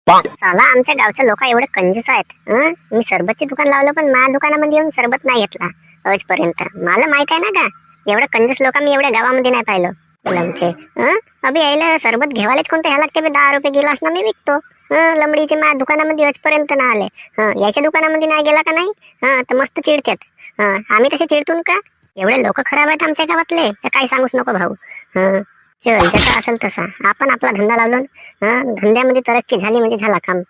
साला आमच्या गावचे लोक एवढे कंजूस आहेत. मी सरबतचे दुकान लावलं पण माझ्या दुकानामध्ये येऊन सरबत नाही घेतला आजपर्यंत. मला माहित आहे ना का, एवढं कंजूस लोक मी एवढ्या गावामध्ये नाही पाहिलं. लमचे अभि यायला सरबत घेवायलाच कोणतं ह्या लागते 10 रुपये गिलास ना मी विकतो. लंबडीचे माझ्या दुकानामध्ये आजपर्यंत ना आले. याच्या दुकानामध्ये नाही गेला का नाही तर मस्त चिडतात. आम्ही तसे चिडतून का? एवढे लोक खराब आहेत आमच्या गावातले, तर काही सांगूच नको भाऊ. चल जसा असेल तसा आपण आपला धंदा लावलो. धंद्यामध्ये तरक्की झाली म्हणजे झाला काम.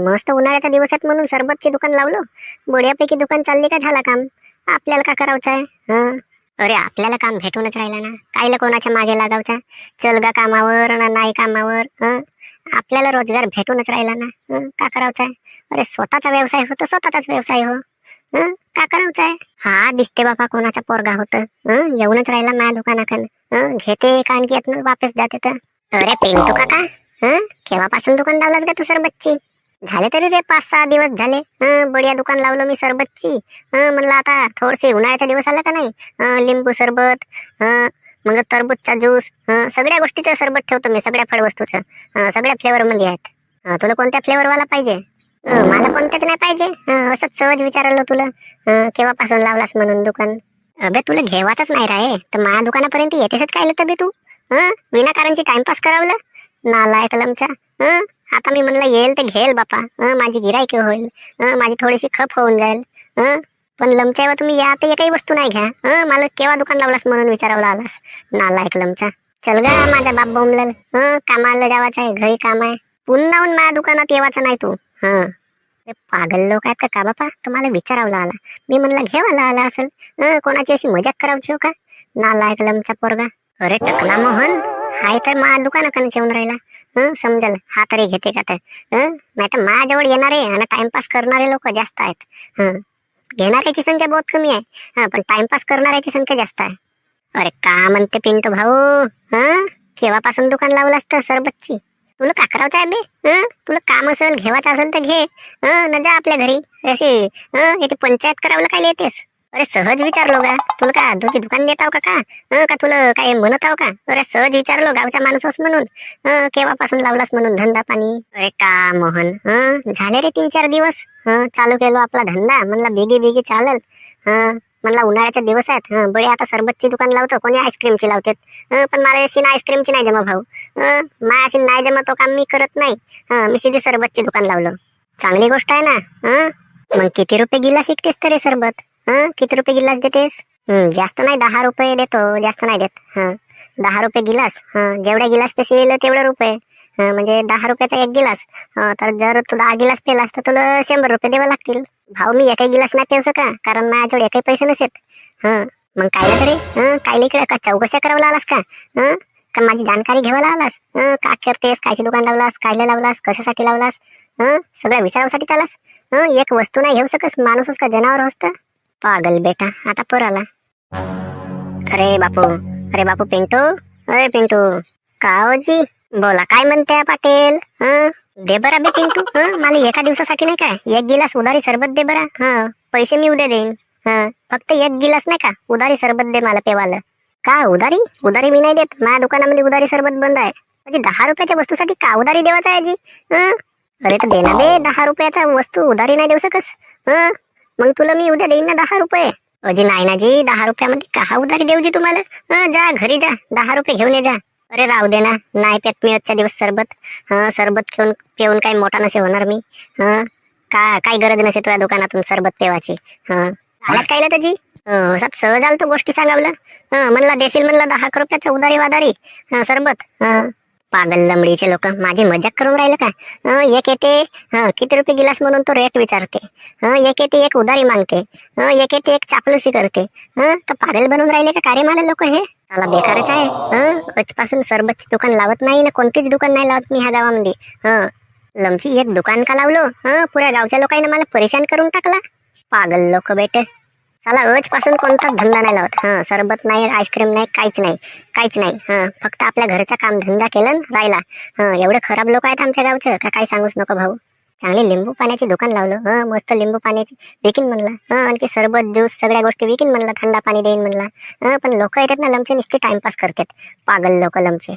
मस्त उन्हाळ्याचा दिवस आहेत म्हणून सरबतचे दुकान लावलो. बढियापैकी दुकान चालली का झाला काम. आपल्याला का करायचं आहे? अरे आपल्याला काम भेटूनच राहिला ना, कायला कोणाच्या मागे लागायचा. चल गा कामावर ना नाही कामावर, आपल्याला रोजगार भेटूनच राहिला ना, का करायचं आहे? अरे स्वतःचा व्यवसाय हो तर स्वतःचाच व्यवसाय हो. का करायचं आहे? हा दिसते बाबा कोणाचा पोरगा होतं. येऊनच राहिला माझ्या दुकानाकडे. घेते कारण की यातनं वापस जाते तर. अरे पिंटू काका, केव्हापासून दुकान लावलास का तू सरबतची? झाले तरी रे 5-6 दिवस झाले. बढिया दुकान लावलं मी सरबतची. म्हणलं आता थोडसे उन्हाळ्याचा दिवस आला का नाही, लिंबू सरबत, मग तरबूजचा ज्यूस, सगळ्या गोष्टीचं सरबत ठेवतो मी, सगळ्या फळवस्तूचं. सगळ्या फ्लेवर मध्ये आहेत. तुला कोणत्या फ्लेवरवाला पाहिजे? मला कोणत्याच नाही पाहिजे. असंच सहज विचारलं तुला केव्हापासून लावलास म्हणून दुकान. अबे तुला घेवायचंच नाही राहे तर माझ्या दुकानापर्यंत येतेसच काय तर बे तू. विनाकारणची टाइमपास करावलं नालायक लमचा. आता मी म्हणलं येईल ते घेईल बापा, माझी गिरायकी होईल, माझी थोडीशी खप होऊन जाईल. पण लमच्या तुम्ही या तर एकही वस्तू नाही घ्या. मला केव्हा दुकान लावलास म्हणून विचारावला आलास नालायक लमचा. चल गा माझा बाप बोंबलेल, कामाला जावाचं आहे, घरी काम आहे. पुन्हा माझ्या दुकानात येवाचं नाही तू. पागल लोक आहेत का बापा, तुम्हाला विचारावला आला. मी म्हणलं घेवायला आला असेल, कोणाची अशी मजाक करावची हो का नालायक लमचा पोरगा. अरे टकला मोहन हाय तर माझ्या दुकानाकडे येऊन राहिला. समजल हा तरी घेते का तर. नाही तर माझ्याजवळ येणारे आणि टाइमपास करणारे लोक जास्त आहेत. घेणाऱ्याची संख्या बहुत कमी आहे, पण टाइमपास करणाऱ्याची संख्या जास्त आहे. अरे का म्हणते पिंटू भाऊ, केव्हापासून दुकान लावलं असतं सरबतची? तुला का करायचं आहे बे? तुला काम असेल घेवायचं असेल तर घे, न जा आपल्या घरी. अशी येते पंचायत करावलं काय येतेस? अरे सहज विचारलो गा, तुला का दुधी दुकान देताव का तुला काय म्हणत आहो का? अरे सहज विचारलो, गावचा माणूस होस म्हणून. केव्हापासून लावलास म्हणून धंदा पाणी. अरे का मोहन, झाले रे 3-4 दिवस चालू केलो आपला धंदा. म्हणला बिगी बिगी चालल. म्हणला उन्हाळ्याचे दिवस आहेत, बळे आता सरबतची दुकान लावतो, कोणी आईस्क्रीमची लावतात. पण मला अशी आईस्क्रीमची नाही जमा भाऊ. माय अशी नाही जमा तो काम मी करत नाही. मी सीधी सरबतची दुकान लावलं. चांगली गोष्ट आहे ना. मग किती रुपये गिलास विकतेस तरी सरबत? किती रुपये गिलास देतेस? जास्त नाही, 10 रुपये देतो, जास्त नाही देत. 10 रुपये गिलास. जेवढ्या गिलास पैसे येईल तेवढे रुपये. म्हणजे 10 रुपयाचा एक गिलास. तर जर तू 10 गिलास पेलास तर तुला 100 रुपये द्यावे लागतील. भाऊ मी एकही गिलास नाही पेवसं का, कारण माझ्याजवळ एकही पैसे नसेत. मग कायला तरी कायला इकडे का चौकशा करावला आलास का? का माझी जानकारी घेवायला आलास? का करतेस, कायची दुकान लावलास, कायला लावलास, कशासाठी लावलास, सगळ्या विचारासाठी चालास? एक वस्तू नाही घेऊ शकस, माणूस का जनावर होत? पागल बेटा आता पर आला. अरे बापू पिंटू, अरे पिंटू. काओजी बोला, काय म्हणते पाटील? दे बरा बे पिंटू, मला एका दिवसासाठी नाही का 1 गिलास उधारी सरबत दे बरा. पैसे मी उद्या देईन. फक्त 1 गिलास नाही का उधारी सरबत दे मला पेवालं. का उधारी मी नाही देत. माझ्या दुकानामध्ये उधारी सरबत बंद आहे. म्हणजे 10 रुपयाच्या वस्तूसाठी का उधारी देवाचा आहे जी? अरे तर दे ना बे, 10 रुपयाचा वस्तू उधारी नाही देऊ शकस? मग तुला मी उद्या देईन ना 10 रुपये. अजी नाही ना जी, 10 रुपयामध्ये का उधारी देऊ जी तुम्हाला? जा घरी जा, 10 रुपये घेऊन ये जा. अरे राहू दे ना, नाही पेत मी आजच्या दिवस सरबत. सरबत घेऊन पिऊन काही मोठा नसे होणार मी. काय गरज नसे तुझ्या दुकानातून सरबत पेवाची. आलात कायला त्याची सहज आल तो गोष्टी सांगावलं. म्हणला देशील म्हणला 10 रुपयाचा उधारी वादारी सरबत. पागल लंबडीचे लोक माझी मजाक करून राहिले का? एक येते किती रुपये गिलास म्हणून तो रेट विचारते. एक येते एक उधारी मागते. एक येते एक चापलुसी करते. का पागल बनवून राहिले का कार्य मला लोक? हे मला बेकारच आहे. आजपासून सरबतची दुकान लावत नाही ना, कोणतीच दुकान नाही लावत मी ह्या गावामध्ये. लमची एक दुकान का लावलो, पुऱ्या गावच्या लोकांनी मला परेशान करून टाकला. पागल लोक बेटे. चला आजपासून कोणताच धंदा नाही लावत. सरबत नाही, आईस्क्रीम नाही, काहीच नाही. फक्त आपल्या घरचा काम धंदा केला राहिला. एवढे खराब लोक आहेत आमच्या गावचं का काही सांगूच नको भाऊ. चांगली लिंबू पाण्याची दुकान लावलं. मस्त लिंबू पाण्याची विकीन म्हणला. आणखी सरबत ज्यूस सगळ्या गोष्टी विकीन म्हणला, थंडा पाणी देईन म्हणला. पण लोक येतात ना लमचे, नुसते टाइमपास करतात. पागल लोक लमचे.